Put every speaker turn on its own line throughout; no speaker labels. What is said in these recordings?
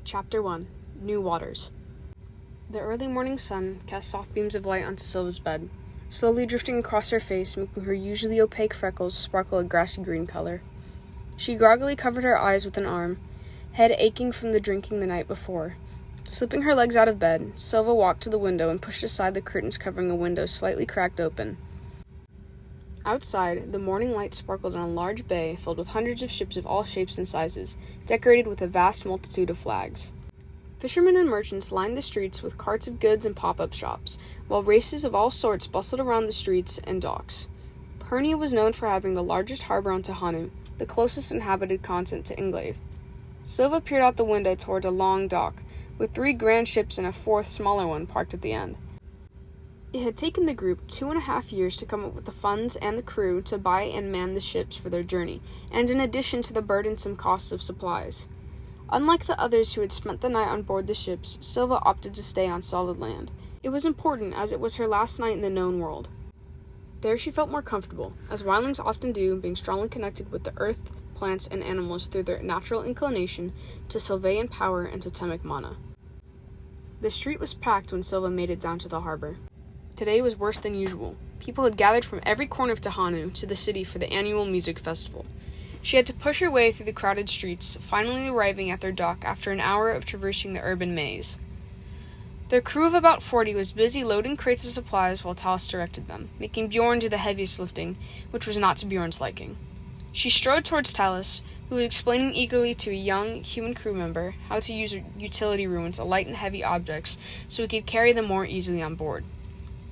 Chapter 1 New Waters. The early morning sun cast soft beams of light onto Silva's bed, slowly drifting across her face, making her usually opaque freckles sparkle a grassy green color. She groggily covered her eyes with an arm, head aching from the drinking the night before. Slipping her legs out of bed, Silva walked to the window and pushed aside the curtains covering a window slightly cracked open. Outside, the morning light sparkled on a large bay filled with hundreds of ships of all shapes and sizes, decorated with a vast multitude of flags. Fishermen and merchants lined the streets with carts of goods and pop-up shops, while races of all sorts bustled around the streets and docks. Pernia was known for having the largest harbor on Tahanu, the closest inhabited continent to Inglave. Silva peered out the window towards a long dock, with 3 grand ships and a 4th smaller one parked at the end. It had taken the group 2.5 years to come up with the funds and the crew to buy and man the ships for their journey, and in addition to the burdensome costs of supplies. Unlike the others who had spent the night on board the ships, Silva opted to stay on solid land. It was important, as it was her last night in the known world. There she felt more comfortable, as wildlings often do, being strongly connected with the earth, plants, and animals through their natural inclination to Sylvain power and totemic mana. The street was packed when Silva made it down to the harbor. Today was worse than usual. People had gathered from every corner of Tahanu to the city for the annual music festival. She had to push her way through the crowded streets, finally arriving at their dock after an hour of traversing the urban maze. Their crew of about 40 was busy loading crates of supplies while Talis directed them, making Bjorn do the heaviest lifting, which was not to Bjorn's liking. She strode towards Talis, who was explaining eagerly to a young human crew member how to use utility ruin to light and heavy objects so he could carry them more easily on board.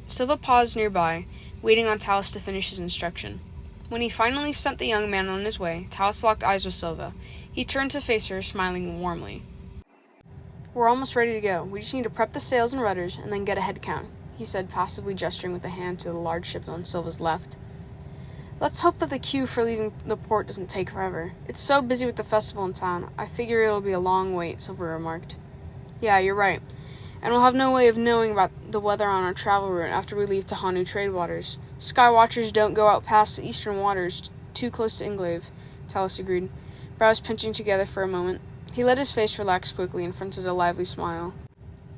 Silva paused nearby, waiting on Talis to finish his instruction. When he finally sent the young man on his way, Talis locked eyes with Silva. He turned to face her, smiling warmly. "We're almost ready to go. We just need to prep the sails and rudders, and then get a head count," he said, passively gesturing with a hand to the large ship on Silva's left. "Let's hope that the queue for leaving the port doesn't take forever. It's so busy with the festival in town. I figure it'll be a long wait," Silva remarked. "Yeah, you're right. And we'll have no way of knowing about the weather on our travel route after we leave Tahanu trade waters. Sky Watchers don't go out past the eastern waters, too close to Inglave," Talis agreed, brows pinching together for a moment. He let his face relax quickly and fronted a lively smile.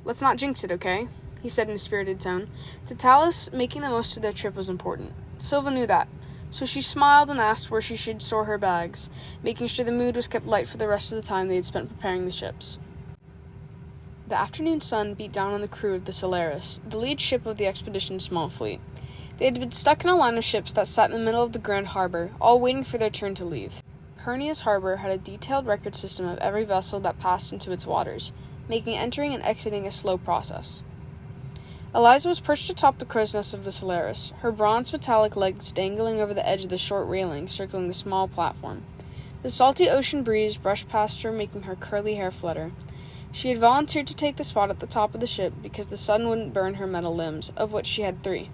"Let's not jinx it, okay?" he said in a spirited tone. To Talis, making the most of their trip was important. Silva knew that, so she smiled and asked where she should store her bags, making sure the mood was kept light for the rest of the time they had spent preparing the ships. The afternoon sun beat down on the crew of the Solaris, the lead ship of the expedition's small fleet. They had been stuck in a line of ships that sat in the middle of the grand harbor, all waiting for their turn to leave. Pernia's harbor had a detailed record system of every vessel that passed into its waters, making entering and exiting a slow process. Eliza was perched atop the crow's nest of the Solaris, her bronze metallic legs dangling over the edge of the short railing circling the small platform. The salty ocean breeze brushed past her, making her curly hair flutter. She had volunteered to take the spot at the top of the ship because the sun wouldn't burn her metal limbs, of which she had 3.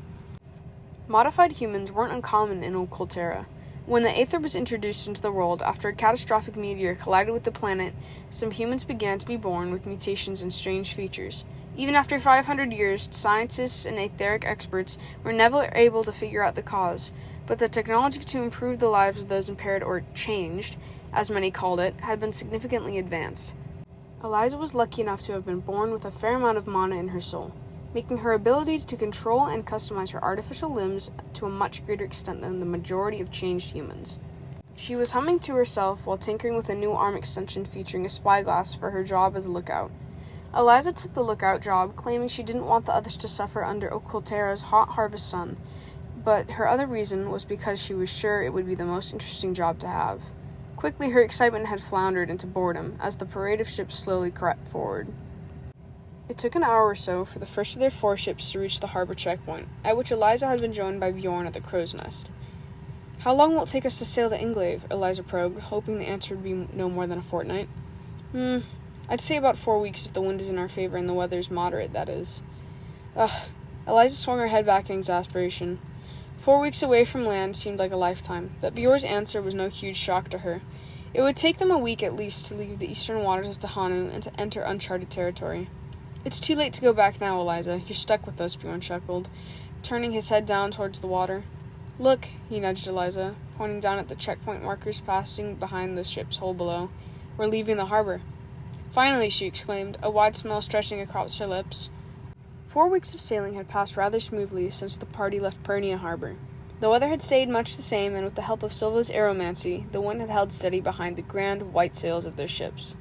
Modified humans weren't uncommon in old Colterra. When the Aether was introduced into the world after a catastrophic meteor collided with the planet, some humans began to be born with mutations and strange features. Even after 500 years, scientists and etheric experts were never able to figure out the cause, but the technology to improve the lives of those impaired or changed, as many called it, had been significantly advanced. Eliza was lucky enough to have been born with a fair amount of mana in her soul, making her ability to control and customize her artificial limbs to a much greater extent than the majority of changed humans. She was humming to herself while tinkering with a new arm extension featuring a spyglass for her job as a lookout. Eliza took the lookout job, claiming she didn't want the others to suffer under Okolterra's hot harvest sun, but her other reason was because she was sure it would be the most interesting job to have. Quickly, her excitement had floundered into boredom as the parade of ships slowly crept forward. It took an hour or so for the first of their 4 ships to reach the harbor checkpoint, at which Eliza had been joined by Bjorn at the crow's nest. "How long will it take us to sail to Inglave?" Eliza probed, hoping the answer would be no more than a fortnight. I'd say about 4 weeks if the wind is in our favor and the weather is moderate, that is." Ugh. Eliza swung her head back in exasperation. 4 weeks away from land seemed like a lifetime, but Bjorn's answer was no huge shock to her. It would take them a week at least to leave the eastern waters of Tahanu and to enter uncharted territory. "It's too late to go back now, Eliza. You're stuck with us," Bjorn chuckled, turning his head down towards the water. "Look," he nudged Eliza, pointing down at the checkpoint markers passing behind the ship's hull below. "We're leaving the harbor." "Finally," she exclaimed, a wide smile stretching across her lips. 4 weeks of sailing had passed rather smoothly since the party left Pernia Harbor. The weather had stayed much the same, and with the help of Silva's aeromancy, the wind had held steady behind the grand white sails of their ships.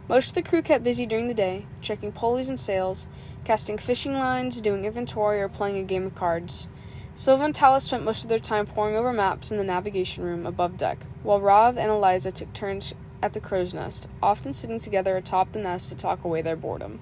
Most of the crew kept busy during the day, checking pulleys and sails, casting fishing lines, doing inventory, or playing a game of cards. Silva and Talus spent most of their time poring over maps in the navigation room above deck, while Rav and Eliza took turns at the crow's nest, often sitting together atop the nest to talk away their boredom.